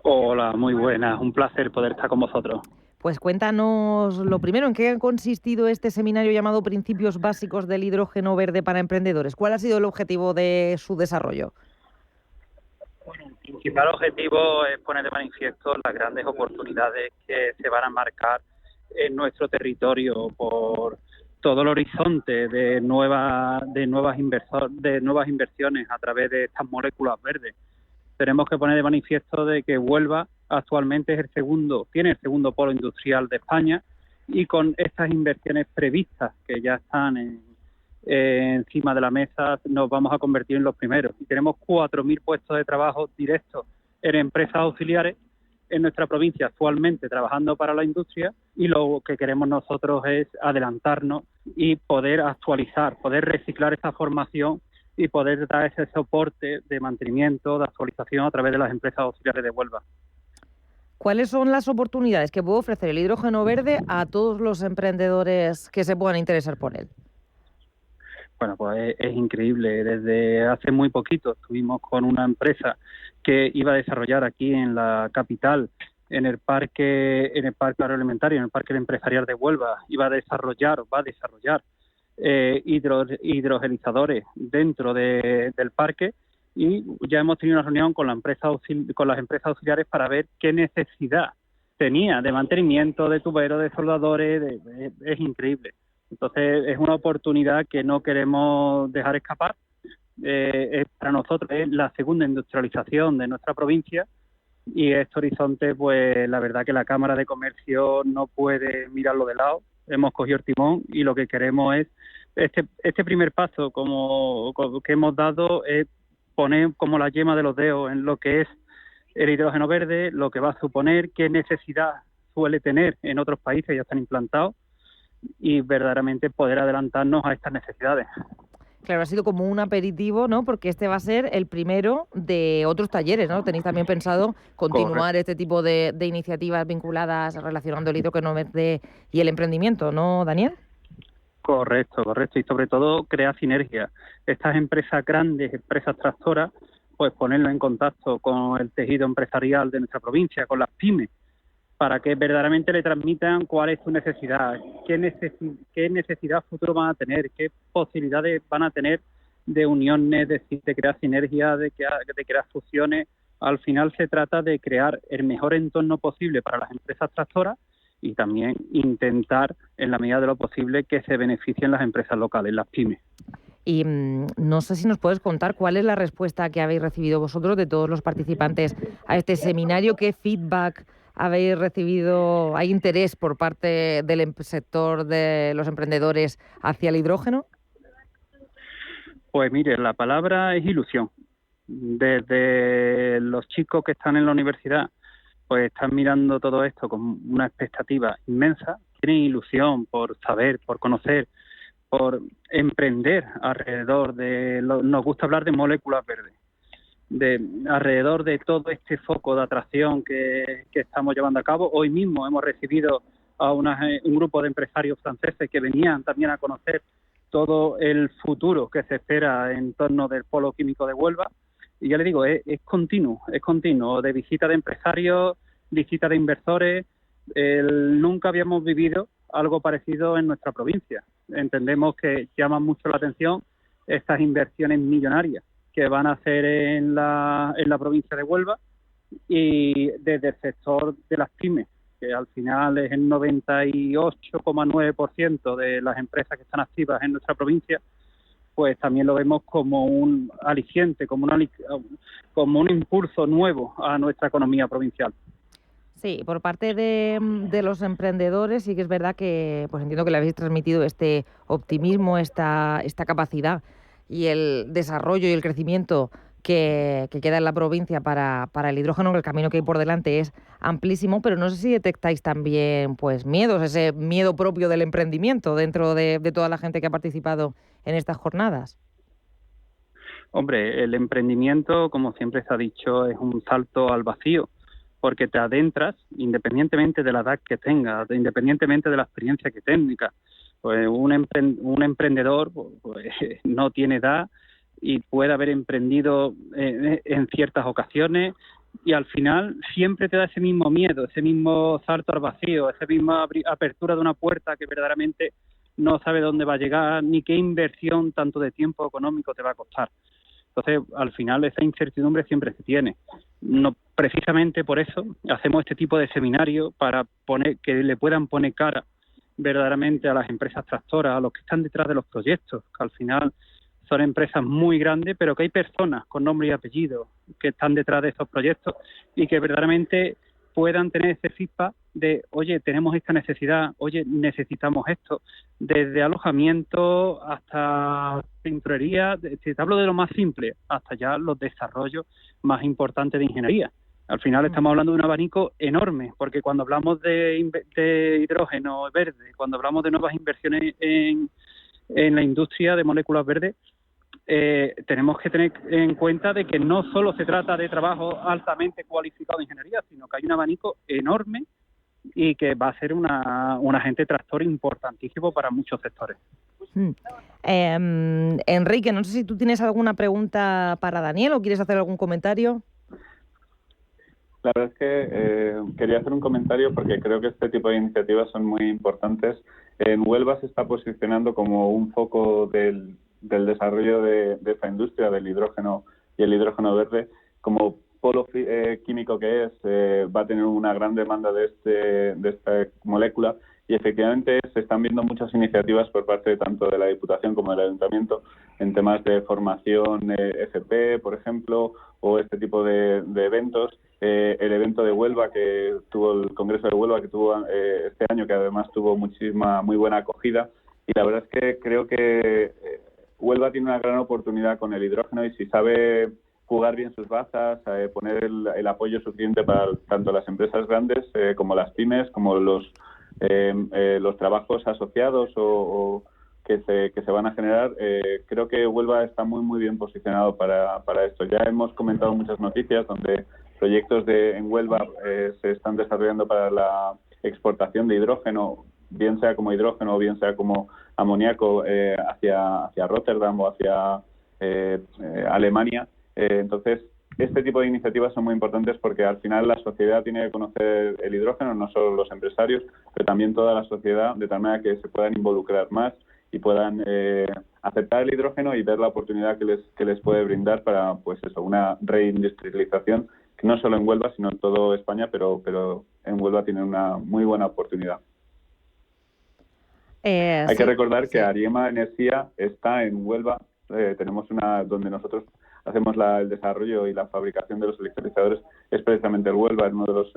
Hola, muy buenas, un placer poder estar con vosotros. Pues cuéntanos lo primero, ¿en qué ha consistido este seminario llamado Principios Básicos del Hidrógeno Verde para Emprendedores? ¿Cuál ha sido el objetivo de su desarrollo? Bueno, el principal objetivo es poner de manifiesto las grandes oportunidades que se van a marcar en nuestro territorio por todo el horizonte de nuevas inversiones a través de estas moléculas verdes. Tenemos que poner de manifiesto de que Huelva actualmente tiene el segundo polo industrial de España, y con estas inversiones previstas que ya están encima de la mesa nos vamos a convertir en los primeros. Y tenemos 4.000 puestos de trabajo directos en empresas auxiliares en nuestra provincia actualmente trabajando para la industria, y lo que queremos nosotros es adelantarnos y poder actualizar, poder reciclar esa formación y poder dar ese soporte de mantenimiento, de actualización a través de las empresas auxiliares de Huelva. ¿Cuáles son las oportunidades que puede ofrecer el hidrógeno verde a todos los emprendedores que se puedan interesar por él? Bueno, pues es increíble. Desde hace muy poquito estuvimos con una empresa que iba a desarrollar aquí en la capital, en el parque agroalimentario, en el parque empresarial de Huelva, va a desarrollar hidrogelizadores dentro del parque, y ya hemos tenido una reunión con las empresas auxiliares para ver qué necesidad tenía de mantenimiento, de tuberos, de soldadores. Es increíble. Entonces es una oportunidad que no queremos dejar escapar. Para nosotros es la segunda industrialización de nuestra provincia, y este horizonte, pues la verdad que la Cámara de Comercio no puede mirarlo de lado. Hemos cogido el timón y lo que queremos es este primer paso que hemos dado, es poner como la yema de los dedos en lo que es el hidrógeno verde, lo que va a suponer, qué necesidad suele tener en otros países, ya están implantados, y verdaderamente poder adelantarnos a estas necesidades. Claro, ha sido como un aperitivo, ¿no? Porque este va a ser el primero de otros talleres, ¿no? ¿Tenéis también pensado continuar este tipo de iniciativas vinculadas, relacionando el hidrógeno verde y el emprendimiento, ¿no, Daniel? Correcto. Y sobre todo crear sinergia. Estas empresas grandes, empresas tractoras, pues ponerlo en contacto con el tejido empresarial de nuestra provincia, con las pymes, para que verdaderamente le transmitan cuál es su necesidad, qué necesidad futuro van a tener, qué posibilidades van a tener de uniones, de crear sinergias, de crear fusiones. Al final se trata de crear el mejor entorno posible para las empresas tractoras y también intentar, en la medida de lo posible, que se beneficien las empresas locales, las pymes. Y no sé si nos puedes contar cuál es la respuesta que habéis recibido vosotros de todos los participantes a este seminario, qué feedback habéis recibido, hay interés por parte del sector de los emprendedores hacia el hidrógeno. Pues mire, la palabra es ilusión. Desde los chicos que están en la universidad, pues están mirando todo esto con una expectativa inmensa, tienen ilusión por saber, por conocer, por emprender alrededor nos gusta hablar de moléculas verdes, alrededor de todo este foco de atracción que estamos llevando a cabo. Hoy mismo hemos recibido a un grupo de empresarios franceses que venían también a conocer todo el futuro que se espera en torno del polo químico de Huelva. Y ya le digo, es continuo, de visita de empresarios, visita de inversores. Nunca habíamos vivido algo parecido en nuestra provincia. Entendemos que llaman mucho la atención estas inversiones millonarias que van a hacer en la provincia de Huelva, y desde el sector de las pymes, que al final es el 98,9% de las empresas que están activas en nuestra provincia, pues también lo vemos como un aliciente, como un impulso nuevo a nuestra economía provincial. Sí, por parte de los emprendedores sí que es verdad que pues entiendo que le habéis transmitido este optimismo, esta capacidad y el desarrollo y el crecimiento que queda en la provincia para el hidrógeno, que el camino que hay por delante es amplísimo, pero no sé si detectáis también pues miedos, ese miedo propio del emprendimiento dentro de toda la gente que ha participado en estas jornadas. Hombre, el emprendimiento, como siempre se ha dicho, es un salto al vacío, porque te adentras, independientemente de la edad que tengas, independientemente de la experiencia que tengas. Pues un emprendedor pues, no tiene edad y puede haber emprendido en ciertas ocasiones, y al final siempre te da ese mismo miedo, ese mismo salto al vacío, esa misma apertura de una puerta que verdaderamente no sabe dónde va a llegar ni qué inversión tanto de tiempo económico te va a costar. Entonces, al final, esa incertidumbre siempre se tiene. No, precisamente por eso hacemos este tipo de seminarios, para que le puedan poner cara verdaderamente a las empresas tractoras, a los que están detrás de los proyectos, que al final son empresas muy grandes, pero que hay personas con nombre y apellido que están detrás de esos proyectos y que verdaderamente puedan tener ese feedback de, oye, tenemos esta necesidad, oye, necesitamos esto, desde alojamiento hasta pinturería, te hablo de lo más simple, hasta ya los desarrollos más importantes de ingeniería. Al final estamos hablando de un abanico enorme, porque cuando hablamos de hidrógeno verde, cuando hablamos de nuevas inversiones en la industria de moléculas verdes, tenemos que tener en cuenta de que no solo se trata de trabajo altamente cualificado de ingeniería, sino que hay un abanico enorme y que va a ser un agente tractor importantísimo para muchos sectores. Enrique, no sé si tú tienes alguna pregunta para Daniel o quieres hacer algún comentario. La verdad es que quería hacer un comentario porque creo que este tipo de iniciativas son muy importantes. En Huelva se está posicionando como un foco del desarrollo de esta industria del hidrógeno y el hidrógeno verde, como polo químico que es, va a tener una gran demanda de esta molécula, y efectivamente se están viendo muchas iniciativas por parte tanto de la Diputación como del Ayuntamiento en temas de formación FP, por ejemplo, o este tipo de eventos. El evento de Huelva que tuvo, el Congreso de Huelva que tuvo este año, que además tuvo muy buena acogida, y la verdad es que creo que Huelva tiene una gran oportunidad con el hidrógeno, y si sabe jugar bien sus bazas, poner el apoyo suficiente para tanto las empresas grandes como las pymes, como los trabajos asociados o que se van a generar, creo que Huelva está muy bien posicionado para esto. Ya hemos comentado muchas noticias donde proyectos en Huelva se están desarrollando para la exportación de hidrógeno, bien sea como hidrógeno o bien sea como amoníaco, hacia Rotterdam o hacia Alemania. Entonces, este tipo de iniciativas son muy importantes porque al final la sociedad tiene que conocer el hidrógeno, no solo los empresarios, pero también toda la sociedad, de tal manera que se puedan involucrar más y puedan aceptar el hidrógeno y ver la oportunidad que les puede brindar para, pues eso, una reindustrialización, que no solo en Huelva, sino en toda España, pero en Huelva tienen una muy buena oportunidad. Hay que recordar que Ariema Energía está en Huelva. Tenemos donde nosotros hacemos el desarrollo y la fabricación de los electrolizadores, es precisamente el Huelva, es uno de los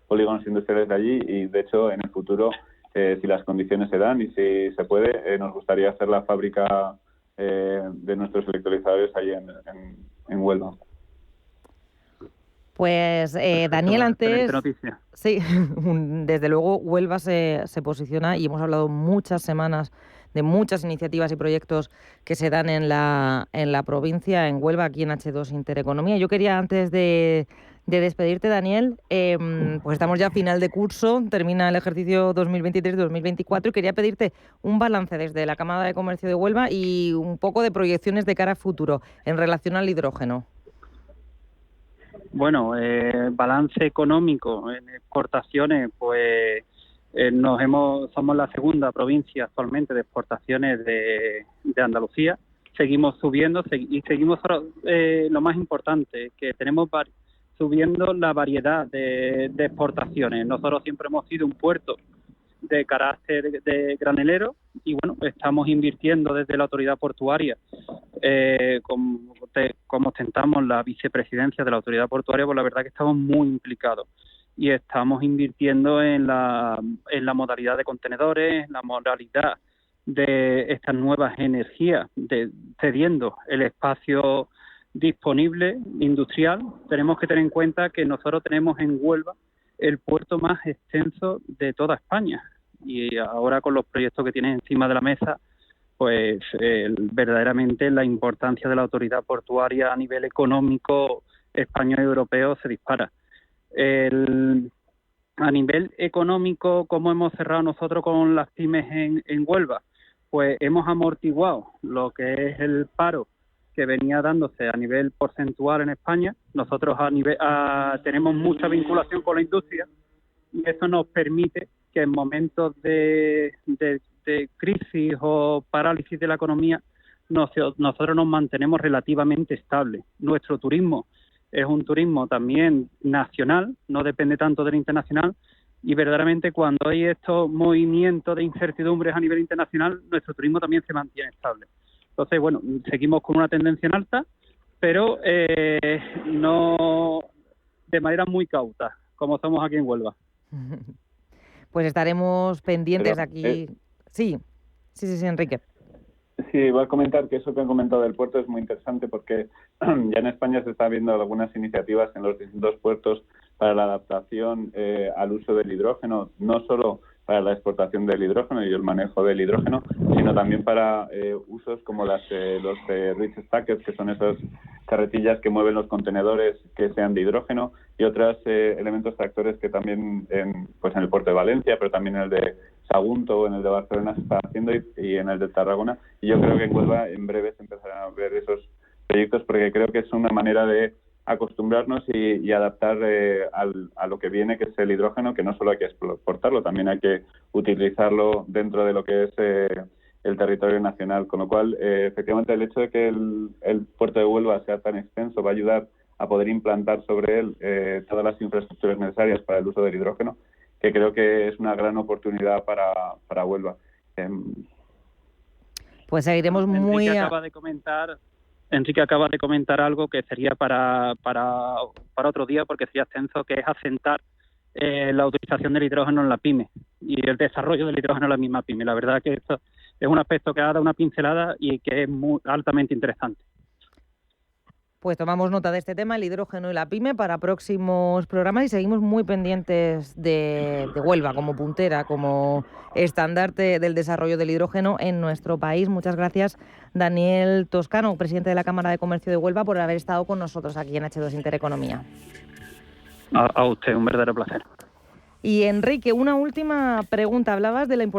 polígonos industriales de allí, y de hecho en el futuro, si las condiciones se dan y si se puede, nos gustaría hacer la fábrica de nuestros electrolizadores allí en Huelva. Pues Daniel, antes, sí, desde luego Huelva se posiciona, y hemos hablado muchas semanas de muchas iniciativas y proyectos que se dan en la provincia, en Huelva, aquí en H2 Intereconomía. Yo quería, antes de despedirte, Daniel, pues estamos ya a final de curso, termina el ejercicio 2023-2024, y quería pedirte un balance desde la Cámara de Comercio de Huelva y un poco de proyecciones de cara a futuro en relación al hidrógeno. Bueno, balance económico en exportaciones, pues somos la segunda provincia actualmente de exportaciones de Andalucía. Seguimos subiendo y seguimos lo más importante, que tenemos subiendo la variedad de exportaciones. Nosotros siempre hemos sido un puerto de carácter de granelero, y bueno, estamos invirtiendo desde la autoridad portuaria, como ostentamos la vicepresidencia de la autoridad portuaria, pues la verdad que estamos muy implicados, y estamos invirtiendo en la modalidad de contenedores, en la modalidad de estas nuevas energías, cediendo el espacio disponible industrial. Tenemos que tener en cuenta que nosotros tenemos en Huelva el puerto más extenso de toda España, y ahora con los proyectos que tienen encima de la mesa, pues verdaderamente la importancia de la autoridad portuaria a nivel económico español y europeo se dispara. A nivel económico, ¿cómo hemos cerrado nosotros con las pymes en Huelva? Pues hemos amortiguado lo que es el paro que venía dándose a nivel porcentual en España. Nosotros tenemos mucha vinculación con la industria, y eso nos permite que en momentos de crisis o parálisis de la economía nosotros nos mantenemos relativamente estables. Nuestro turismo es un turismo también nacional, no depende tanto del internacional, y verdaderamente cuando hay estos movimientos de incertidumbres a nivel internacional, nuestro turismo también se mantiene estable. Entonces, bueno, seguimos con una tendencia en alta, pero no de manera muy cauta, como somos aquí en Huelva. Pues estaremos pendientes aquí. Sí, Enrique. Sí, voy a comentar que eso que han comentado del puerto es muy interesante, porque ya en España se está viendo algunas iniciativas en los distintos puertos para la adaptación al uso del hidrógeno, no solo para la exportación del hidrógeno y el manejo del hidrógeno, sino también para usos como los reach stackers, que son esas carretillas que mueven los contenedores que sean de hidrógeno, y otros elementos tractores que también en el puerto de Valencia, pero también en el de Sagunto, en el de Barcelona se está haciendo, y en el de Tarragona. Y yo creo que en Huelva en breve se empezarán a ver esos proyectos, porque creo que es una manera de acostumbrarnos y adaptar a lo que viene, que es el hidrógeno, que no solo hay que exportarlo, también hay que utilizarlo dentro de lo que es el territorio nacional, con lo cual efectivamente el hecho de que el puerto de Huelva sea tan extenso va a ayudar a poder implantar sobre él todas las infraestructuras necesarias para el uso del hidrógeno, que creo que es una gran oportunidad para Huelva. Pues seguiremos Enrique acaba de comentar algo que sería para otro día, porque sería extenso, que es asentar la utilización del hidrógeno en la pyme y el desarrollo del hidrógeno en la misma pyme. La verdad que esto es un aspecto que ha dado una pincelada y que es altamente interesante. Pues tomamos nota de este tema, el hidrógeno y la pyme, para próximos programas, y seguimos muy pendientes de Huelva como puntera, como estandarte del desarrollo del hidrógeno en nuestro país. Muchas gracias, Daniel Toscano, presidente de la Cámara de Comercio de Huelva, por haber estado con nosotros aquí en H2 Intereconomía. A usted, un verdadero placer. Y Enrique, una última pregunta. Hablabas de la importancia